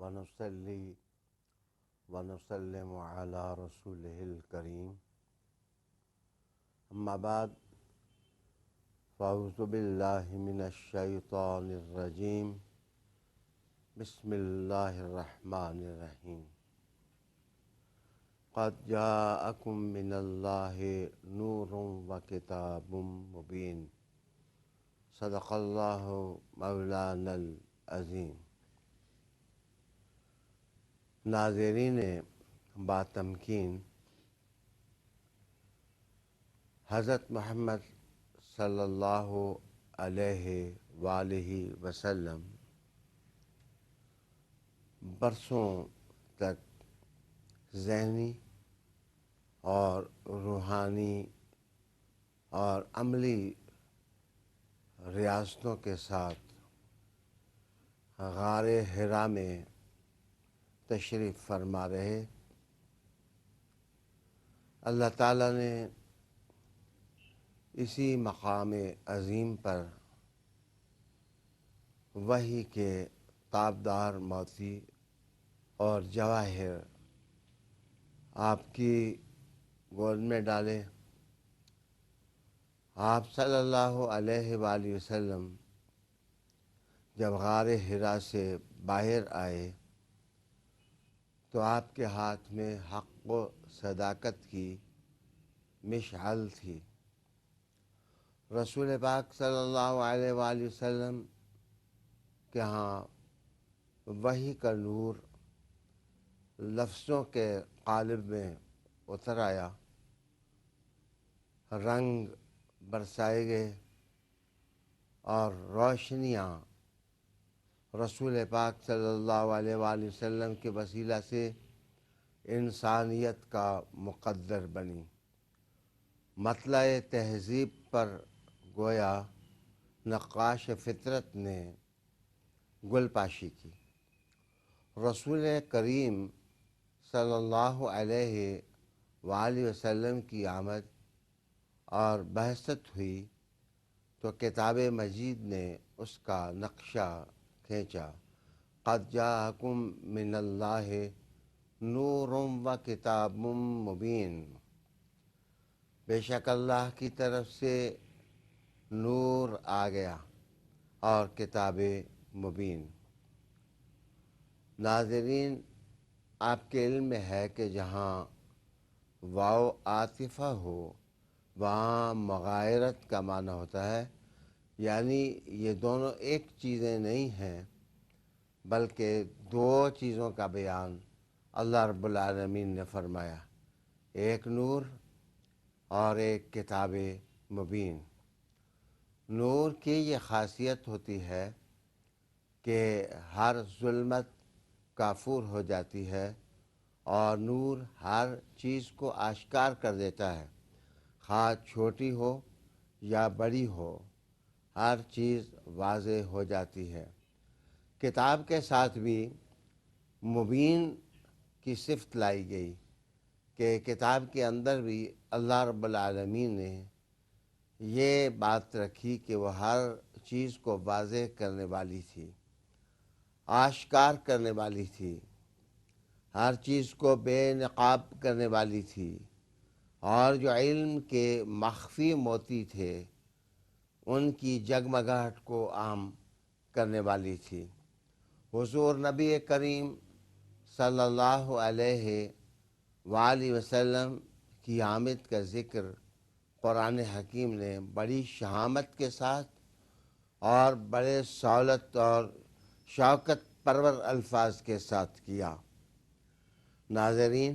ونصلي ونسلم على رسوله الكريم أما بعد فأعوذ بالله من الشيطان الرجيم بسم الله الرحمن الرحيم قد جاءكم من الله نور وكتاب مبين صدق الله مولانا العظیم۔ ناظرین باتمکین، حضرت محمد صلی اللہ علیہ وآلہ وسلم برسوں تک ذہنی اور روحانی اور عملی ریاستوں کے ساتھ غار حرا میں تشریف فرما رہے۔ اللہ تعالیٰ نے اسی مقام عظیم پر وحی کے تابدار موتی اور جواہر آپ کی گود میں ڈالے۔ آپ صلی اللہ علیہ وآلہ وسلم جب غار حرا سے باہر آئے تو آپ کے ہاتھ میں حق و صداقت کی مشعل تھی۔ رسول پاک صلی اللہ علیہ وآلہ وسلم کے ہاں وحی کا نور لفظوں کے قالب میں اتر آیا، رنگ برسائے گئے اور روشنیاں رسول پاک صلی اللہ علیہ وآلہ وسلم کے وسیلہ سے انسانیت کا مقدر بنی۔ مطلع تہذیب پر گویا نقاش فطرت نے گل پاشی کی۔ رسول کریم صلی اللہ علیہ وآلہ وسلم کی آمد اور بعثت ہوئی تو کتاب مجید نے اس کا نقشہ کھینچا۔ قد جاءکم من اللہ نور و کتاب مبین، بے شک اللہ کی طرف سے نور آ گیا اور کتاب مبین۔ ناظرین، آپ کے علم میں ہے کہ جہاں واو عاطفہ ہو وہاں مغایرت کا معنی ہوتا ہے، یعنی یہ دونوں ایک چیزیں نہیں ہیں بلکہ دو چیزوں کا بیان اللہ رب العالمین نے فرمایا، ایک نور اور ایک کتاب مبین۔ نور کی یہ خاصیت ہوتی ہے کہ ہر ظلمت کافور ہو جاتی ہے اور نور ہر چیز کو آشکار کر دیتا ہے، خواہ چھوٹی ہو یا بڑی ہو، ہر چیز واضح ہو جاتی ہے۔ کتاب کے ساتھ بھی مبین کی صفت لائی گئی کہ کتاب کے اندر بھی اللہ رب العالمین نے یہ بات رکھی کہ وہ ہر چیز کو واضح کرنے والی تھی، آشکار کرنے والی تھی، ہر چیز کو بے نقاب کرنے والی تھی، اور جو علم کے مخفی موتی تھے ان کی جگمگاہٹ کو عام کرنے والی تھی۔ حضور نبی کریم صلی اللہ علیہ وآلہ وسلم کی آمد کا ذکر قرآن حکیم نے بڑی شہامت کے ساتھ اور بڑے سہولت اور شوکت پرور الفاظ کے ساتھ کیا۔ ناظرین،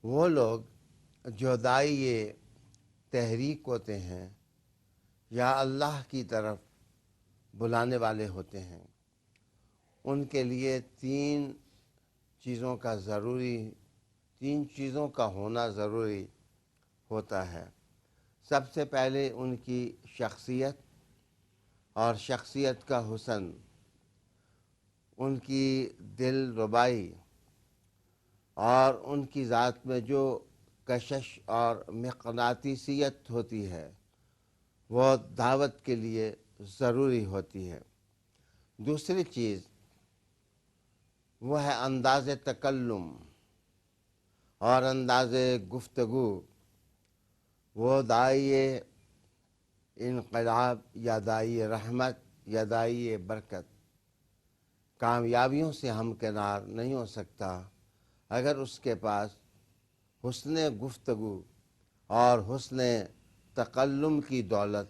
وہ لوگ جو داعی تحریک ہوتے ہیں یا اللہ کی طرف بلانے والے ہوتے ہیں، ان کے لیے تین چیزوں کا ہونا ضروری ہوتا ہے۔ سب سے پہلے ان کی شخصیت اور شخصیت کا حسن، ان کی دل ربائی اور ان کی ذات میں جو کشش اور مقناطیسیت ہوتی ہے وہ دعوت کے لیے ضروری ہوتی ہے۔ دوسری چیز وہ ہے انداز تکلم اور انداز گفتگو. وہ داعی انقلاب یا داعی رحمت یا داعی برکت کامیابیوں سے ہمکنار نہیں ہو سکتا اگر اس کے پاس حسن گفتگو اور حسن تکلم کی دولت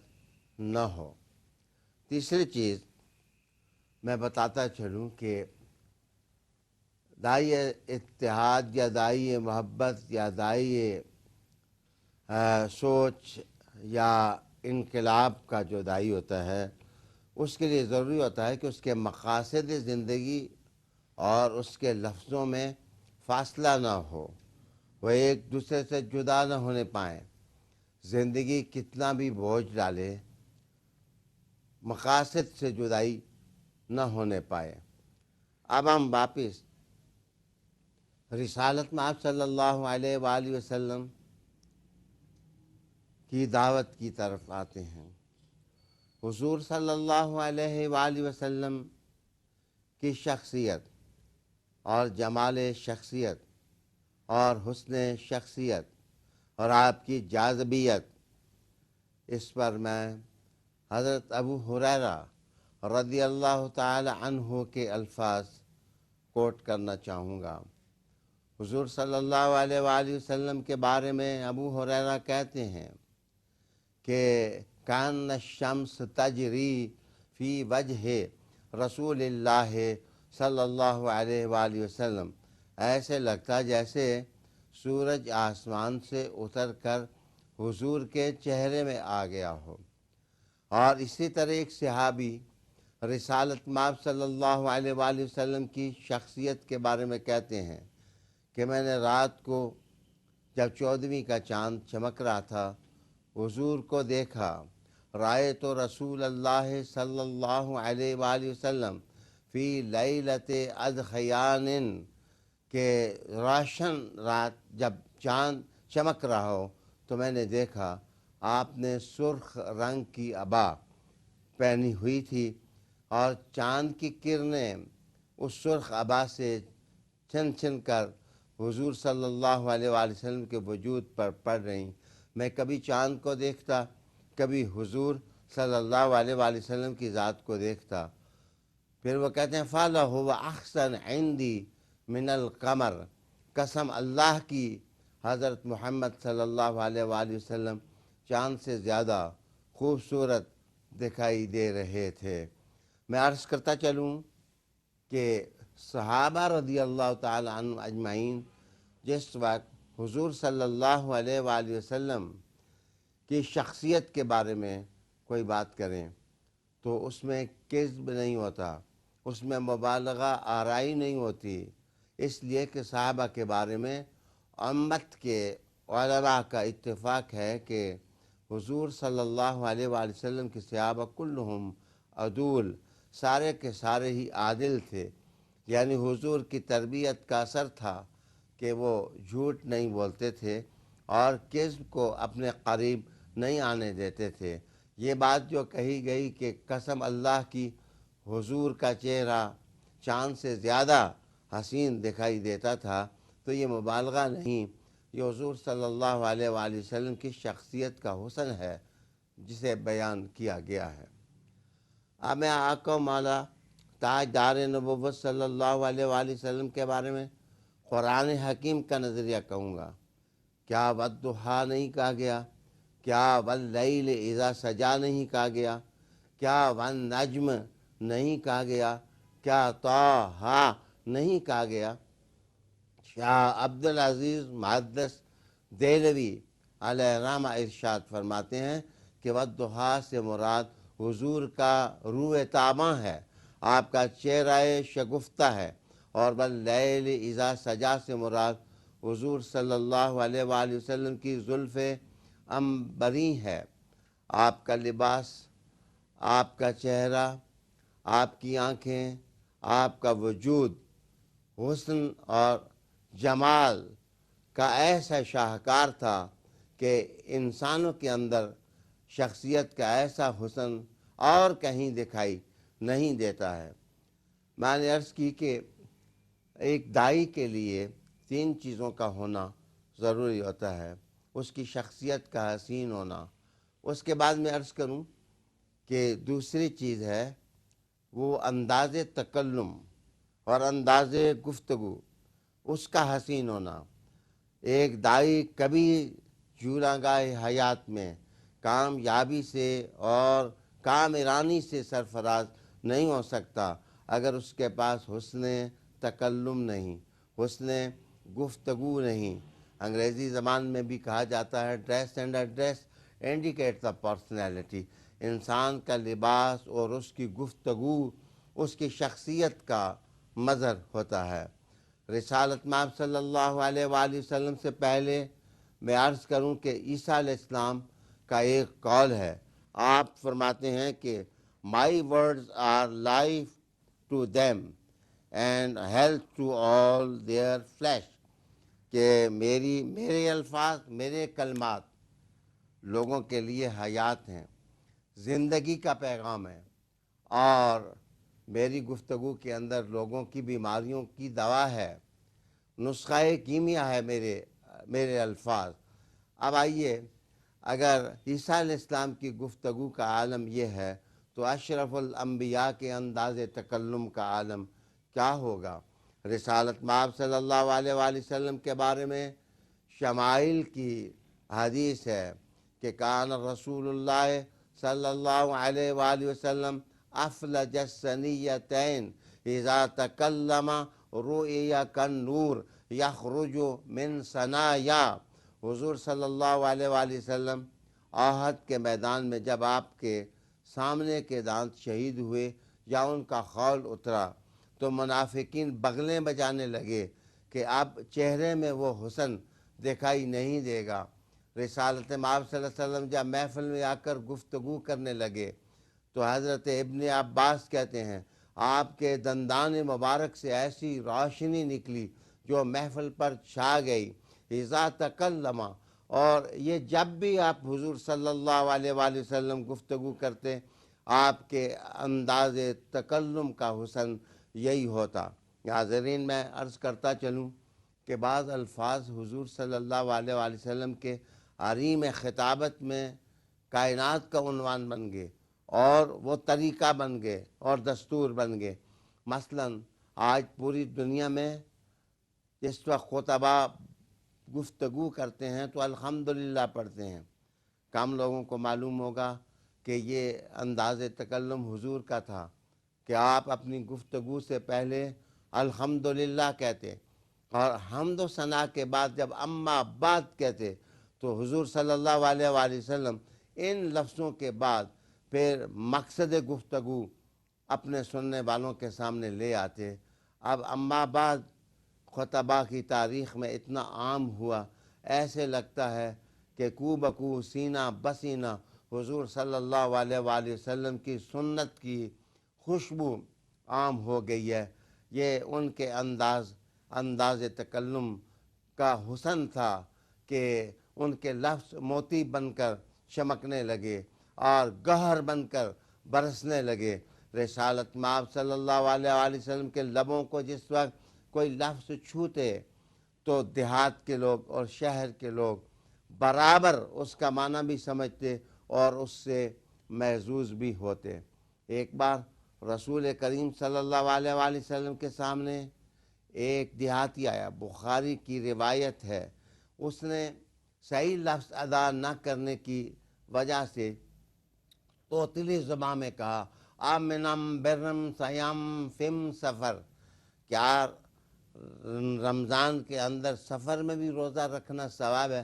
نہ ہو. تیسری چیز میں بتاتا چلوں کہ داعی اتحاد یا داعی محبت یا داعی سوچ یا انقلاب کا جو داعی ہوتا ہے اس کے لیے ضروری ہوتا ہے کہ اس کے مقاصد زندگی اور اس کے لفظوں میں فاصلہ نہ ہو، وہ ایک دوسرے سے جدا نہ ہونے پائیں. زندگی کتنا بھی بوجھ ڈالے مقاصد سے جدائی نہ ہونے پائے. اب ہم واپس رسالت میں آپ صلی اللہ علیہ وآلہ وسلم کی دعوت کی طرف آتے ہیں. حضور صلی اللہ علیہ وآلہ وسلم کی شخصیت اور جمال شخصیت اور حسن شخصیت اور آپ کی جاذبیت، اس پر میں حضرت ابو ہریرہ رضی اللہ تعالی عنہ کے الفاظ کوٹ کرنا چاہوں گا. حضور صلی اللہ علیہ وآلہ وسلم کے بارے میں ابو ہریرہ کہتے ہیں کہ کان الشمس تجری فی وجہ رسول اللہ صلی اللہ علیہ وآلہ وسلم، ایسے لگتا جیسے سورج آسمان سے اتر کر حضور کے چہرے میں آ گیا ہو. اور اسی طرح ایک صحابی رسالت مآب صلی اللہ علیہ وآلہ وسلم کی شخصیت کے بارے میں کہتے ہیں کہ میں نے رات کو جب 14ویں کا چاند چمک رہا تھا حضور کو دیکھا. رأیت رسول اللہ صلی اللہ علیہ وآلہ وسلم فی لیلۃ اضحیان، کہ روشن رات جب چاند چمک رہا ہو تو میں نے دیکھا آپ نے سرخ رنگ کی عبا پہنی ہوئی تھی اور چاند کی کرنیں اس سرخ عبا سے چھن چھن کر حضور صلی اللہ علیہ وآلہ وسلم کے وجود پر پڑ رہیں. میں کبھی چاند کو دیکھتا، کبھی حضور صلی اللہ علیہ وآلہ وسلم کی ذات کو دیکھتا. پھر وہ کہتے ہیں فَلَهُ وَأَحْسَنْ عِنْدِي مِنَ الْقَمَرِ، قسم اللہ کی حضرت محمد صلی اللہ علیہ وآلہ وسلم چاند سے زیادہ خوبصورت دکھائی دے رہے تھے. میں عرض کرتا چلوں کہ صحابہ رضی اللہ تعالی عنہ اجمعین جس وقت حضور صلی اللہ علیہ وآلہ وسلم کی شخصیت کے بارے میں کوئی بات کریں تو اس میں کذب نہیں ہوتا، اس میں مبالغہ آرائی نہیں ہوتی، اس لیے کہ صحابہ کے بارے میں امت کے علماء کا اتفاق ہے کہ حضور صلی اللہ علیہ وآلہ وسلم کے صحابہ کلہم عدول، سارے کے سارے ہی عادل تھے. یعنی حضور کی تربیت کا اثر تھا کہ وہ جھوٹ نہیں بولتے تھے اور کذب کو اپنے قریب نہیں آنے دیتے تھے. یہ بات جو کہی گئی کہ قسم اللہ کی حضور کا چہرہ چاند سے زیادہ حسین دکھائی دیتا تھا، تو یہ مبالغہ نہیں، یہ حضور صلی اللہ علیہ وآلہ وسلم کی شخصیت کا حسن ہے جسے بیان کیا گیا ہے. اب میں آقا مولا تاجدار نبوت صلی اللہ علیہ وآلہ وسلم کے بارے میں قرآن حکیم کا نظریہ کہوں گا. کیا والضحیٰ نہیں کہا گیا؟ کیا واللیل اذا سجا نہیں کہا گیا؟ کیا والنجم نہیں کہا گیا؟ کیا طٰہٰ نہیں کہا گیا؟ شاہ عبدالعزیز محدث دہلوی علیہ رحمہ ارشاد فرماتے ہیں کہ والضحیٰ سے مراد حضور کا روح تاباں ہے، آپ کا چہرہ شگفتہ ہے. اور واللیل اذا سجا سے مراد حضور صلی اللہ علیہ وآلہ وسلم کی زلف عنبری ہے. آپ کا لباس، آپ کا چہرہ، آپ کی آنکھیں، آپ کا وجود حسن اور جمال کا ایسا شاہکار تھا کہ انسانوں کے اندر شخصیت کا ایسا حسن اور کہیں دکھائی نہیں دیتا ہے. میں نے عرض کی کہ ایک دائی کے لیے 3 چیزوں کا ہونا ضروری ہوتا ہے: اس کی شخصیت کا حسین ہونا، اس کے بعد میں عرض کروں کہ دوسری چیز ہے وہ انداز تکلم اور انداز گفتگو، اس کا حسین ہونا۔ ایک دائی کبھی جولانگاہ حیات میں کامیابی سے اور کامرانی سے سرفراز نہیں ہو سکتا اگر اس کے پاس حسن تکلم نہیں، حسن گفتگو نہیں۔ انگریزی زبان میں بھی کہا جاتا ہے dress and address indicate the personality. انسان کا لباس اور اس کی گفتگو اس کی شخصیت کا مظہر ہوتا ہے۔ رسالت مآب صلی اللہ علیہ وآلہ وسلم سے پہلے میں عرض کروں کہ عیسیٰ علیہ السلام کا ایک قول ہے، آپ فرماتے ہیں کہ my words are life to them and health to all their flesh, کہ میرے الفاظ، میرے کلمات لوگوں کے لیے حیات ہیں، زندگی کا پیغام ہے، اور میری گفتگو کے اندر لوگوں کی بیماریوں کی دوا ہے، نسخہ کیمیا ہے میرے الفاظ۔ اب آئیے، اگر عیسیٰ علیہ السلام کی گفتگو کا عالم یہ ہے تو اشرف الانبیاء کے انداز تکلم کا عالم کیا ہوگا؟ رسالت مآب صلی اللہ علیہ وآلہ وسلم کے بارے میں شمائل کی حدیث ہے کہ کان رسول اللہ صلی اللہ علیہ وآلہ وسلم افلج الثنیتین اذا تکلم رؤی کالنور یخرج من ثنایا۔ حضور صلی اللہ علیہ وآلہ وسلم احد کے میدان میں جب آپ کے سامنے کے دانت شہید ہوئے یا ان کا خول اترا تو منافقین بغلیں بجانے لگے کہ اب چہرے میں وہ حسن دکھائی نہیں دے گا۔ رسالت مآب صلی اللہ علیہ وسلم جب محفل میں آ کر گفتگو کرنے لگے تو حضرت ابن عباس کہتے ہیں آپ کے دندان مبارک سے ایسی روشنی نکلی جو محفل پر چھا گئی۔ اذا تکلم، اور یہ جب بھی آپ حضور صلی اللہ علیہ وآلہ وسلم گفتگو کرتے آپ کے انداز تکلم کا حسن یہی ہوتا۔ حاضرین، میں عرض کرتا چلوں کہ بعض الفاظ حضور صلی اللہ علیہ وآلہ وسلم کے عریم خطابت میں کائنات کا عنوان بن گئے اور وہ طریقہ بن گئے اور دستور بن گئے۔ مثلا آج پوری دنیا میں اس وقت خطبہ گفتگو کرتے ہیں تو الحمدللہ پڑھتے ہیں۔ کم لوگوں کو معلوم ہوگا کہ یہ انداز تکلم حضور کا تھا کہ آپ اپنی گفتگو سے پہلے الحمدللہ کہتے، اور حمد و ثنا کے بعد جب اما بعد کہتے تو حضور صلی اللہ علیہ وآلہ وسلم ان لفظوں کے بعد پھر مقصد گفتگو اپنے سننے والوں کے سامنے لے آتے۔ اب اما بعد خطبہ کی تاریخ میں اتنا عام ہوا، ایسے لگتا ہے کہ کو بکو سینہ بسینہ حضور صلی اللہ علیہ وآلہ وسلم کی سنت کی خوشبو عام ہو گئی ہے۔ یہ ان کے انداز تکلم کا حسن تھا کہ ان کے لفظ موتی بن کر چمکنے لگے اور گہر بن کر برسنے لگے۔ رسالت مآب صلی اللہ علیہ وآلہ وسلم کے لبوں کو جس وقت کوئی لفظ چھوتے تو دیہات کے لوگ اور شہر کے لوگ برابر اس کا معنی بھی سمجھتے اور اس سے محظوظ بھی ہوتے۔ ایک بار رسول کریم صلی اللہ علیہ وآلہ وسلم کے سامنے ایک دیہاتی آیا، بخاری کی روایت ہے، اس نے صحیح لفظ ادا نہ کرنے کی وجہ سے توتلی زبان میں کہا آمنم برم سیم فم سفر، کیا رمضان کے اندر سفر میں بھی روزہ رکھنا ثواب ہے؟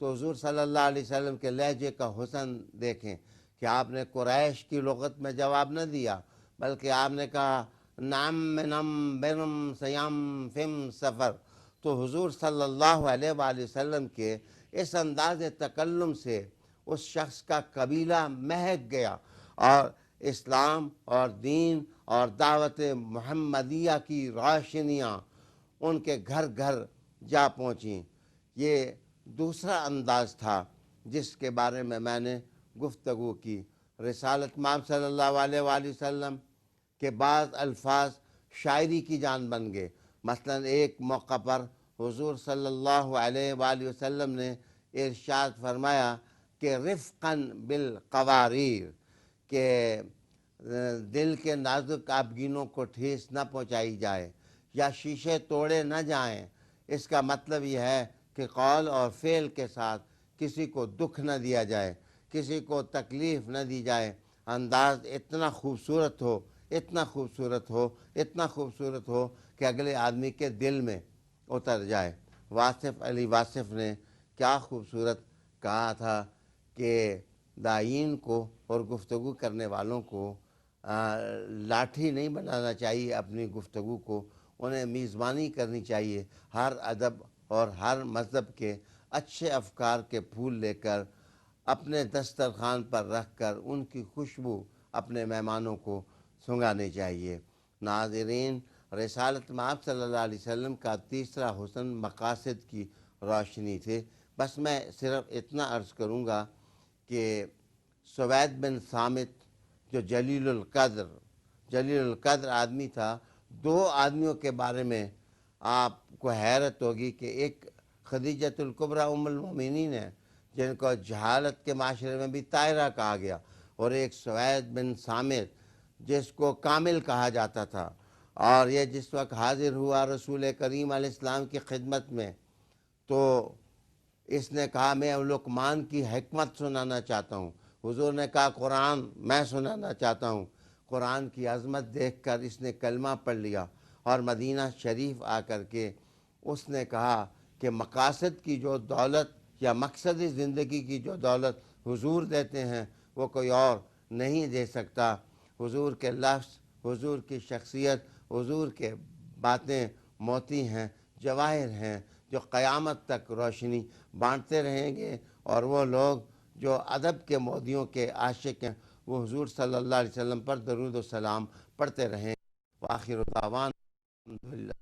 تو حضور صلی اللہ علیہ وسلم کے لہجے کا حسن دیکھیں کہ آپ نے قریش کی لغت میں جواب نہ دیا بلکہ آپ نے کہا نعم منم برم سیام فم سفر۔ تو حضور صلی اللہ علیہ وآلہ وسلم کے اس انداز تکلم سے اس شخص کا قبیلہ مہک گیا اور اسلام اور دین اور دعوت محمدیہ کی روشنیاں ان کے گھر گھر جا پہنچیں۔ یہ دوسرا انداز تھا جس کے بارے میں نے گفتگو کی۔ رسالت مآب صلی اللہ علیہ وآلہ وسلم کے بعض الفاظ شاعری کی جان بن گئے۔ مثلا ایک موقع پر حضور صلی اللہ علیہ وآلہ وسلم نے ارشاد فرمایا کہ رفقاً بالقواریر، کہ دل کے نازک آبگینوں کو ٹھیس نہ پہنچائی جائے یا شیشے توڑے نہ جائیں۔ اس کا مطلب یہ ہے کہ قول اور فعل کے ساتھ کسی کو دکھ نہ دیا جائے، کسی کو تکلیف نہ دی جائے، انداز اتنا خوبصورت ہو، اتنا خوبصورت ہو، اتنا خوبصورت ہو کہ اگلے آدمی کے دل میں اتر جائے۔ واصف علی واصف نے کیا خوبصورت کہا تھا کہ داعین کو اور گفتگو کرنے والوں کو لاٹھی نہیں بنانا چاہیے، اپنی گفتگو کو انہیں میزبانی کرنی چاہیے، ہر ادب اور ہر مذہب کے اچھے افکار کے پھول لے کر اپنے دسترخوان پر رکھ کر ان کی خوشبو اپنے مہمانوں کو سنگھانی چاہیے۔ ناظرین، رسالت مآب صلی اللہ علیہ وسلم کا تیسرا حسن مقاصد کی روشنی تھے۔ بس میں صرف اتنا عرض کروں گا کہ سوید بن صامت جو جلیل القدر آدمی تھا، دو آدمیوں کے بارے میں آپ کو حیرت ہوگی کہ ایک خدیجۃ الکبریٰ ام المومنین ہے جن کو جہالت کے معاشرے میں بھی طاہرہ کہا گیا، اور ایک سوید بن صامت جس کو کامل کہا جاتا تھا، اور یہ جس وقت حاضر ہوا رسول کریم علیہ السلام کی خدمت میں تو اس نے کہا میں لقمان کی حکمت سنانا چاہتا ہوں۔ حضور نے کہا قرآن میں سنانا چاہتا ہوں۔ قرآن کی عظمت دیکھ کر اس نے کلمہ پڑھ لیا، اور مدینہ شریف آ کر کے اس نے کہا کہ مقاصد کی جو دولت یا مقصد زندگی کی جو دولت حضور دیتے ہیں وہ کوئی اور نہیں دے سکتا۔ حضور کے لفظ، حضور کی شخصیت، حضور کے باتیں موتی ہیں، جواہر ہیں، جو قیامت تک روشنی بانٹتے رہیں گے، اور وہ لوگ جو ادب کے مودیوں کے عاشق ہیں وہ حضور صلی اللہ علیہ وسلم پر درود و سلام پڑھتے رہیں۔ وآخر دعوانا الحمدللہ۔